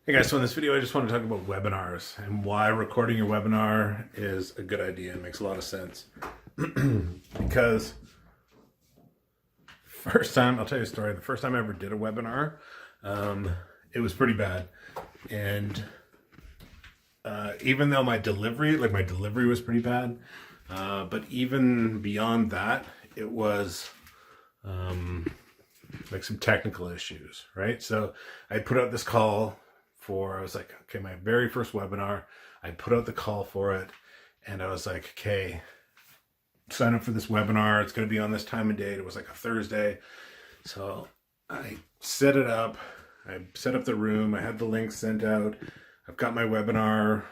Hey guys, so in this video I just want to talk about webinars and why recording your webinar is a good idea and makes a lot of sense. Because first time, I'll tell you a story, the first time I ever did a webinar, it was pretty bad. And even though my delivery was pretty bad, but even beyond that, it was like some technical issues, right? So I put out this call I was like, okay, my very first webinar, I put out the call for it and I was like, okay, sign up for this webinar. It's going to be on this time and date. It was like a Thursday. So I set it up. I set up the room. I had the link sent out. I've got my webinar,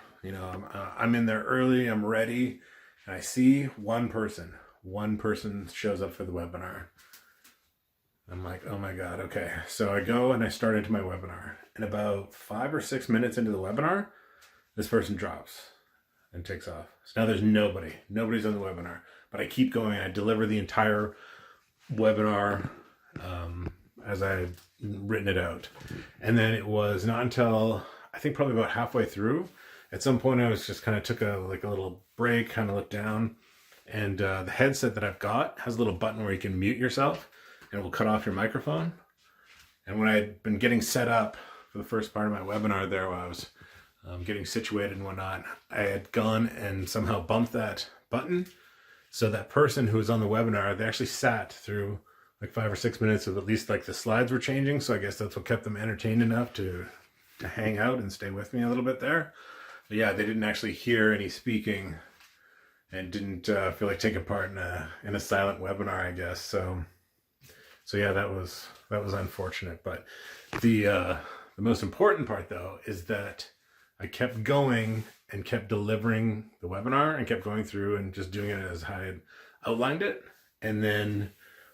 I'm in there early. I'm ready. And I see one person shows up for the webinar. I'm like, oh my God. Okay. So I go and I start into my webinar. And about 5 or 6 minutes into the webinar, this person drops and takes off. So now there's nobody's on the webinar, but I keep going. I deliver the entire webinar as I've written it out. And then it was not until I think probably about halfway through, at some point I was just kind of took a little break, kind of looked down, and the headset that I've got has a little button where you can mute yourself and it will cut off your microphone. And when I'd been getting set up for the first part of my webinar there, while I was getting situated and whatnot, I had gone and somehow bumped that button. So that person who was on the webinar, they actually sat through like 5 or 6 minutes of at least like the slides were changing. So I guess that's what kept them entertained enough to hang out and stay with me a little bit there. But yeah, they didn't actually hear any speaking and didn't feel like taking part in a silent webinar, I guess. So yeah, that was unfortunate. But the most important part though is that I kept going and kept delivering the webinar and kept going through and just doing it as I had outlined it. And then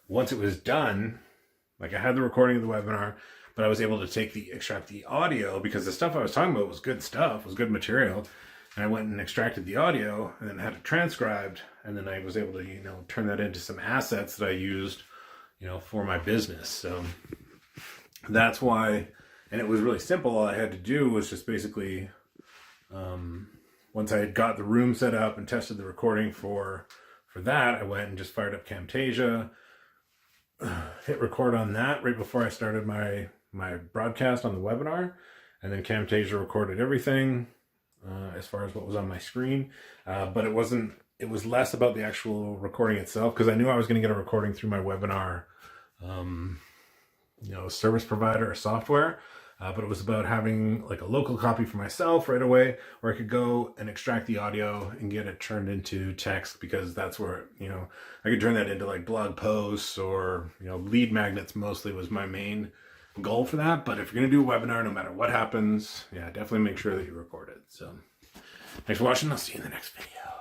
once it was done, like I had the recording of the webinar, but I was able to extract the audio because the stuff I was talking about was good stuff, was good material. And I went and extracted the audio and then had it transcribed. And then I was able to, turn that into some assets that I used, for my business. So that's why, and it was really simple. All I had to do was just basically, once I had got the room set up and tested the recording for that, I went and just fired up Camtasia, hit record on that right before I started my broadcast on the webinar. And then Camtasia recorded everything as far as what was on my screen. But it was less about the actual recording itself, because I knew I was going to get a recording through my webinar, service provider or software. But it was about having like a local copy for myself right away, where I could go and extract the audio and get it turned into text, because that's where, I could turn that into like blog posts or, lead magnets mostly was my main goal for that. But if you're going to do a webinar, no matter what happens, yeah, definitely make sure that you record it. So thanks for watching. I'll see you in the next video.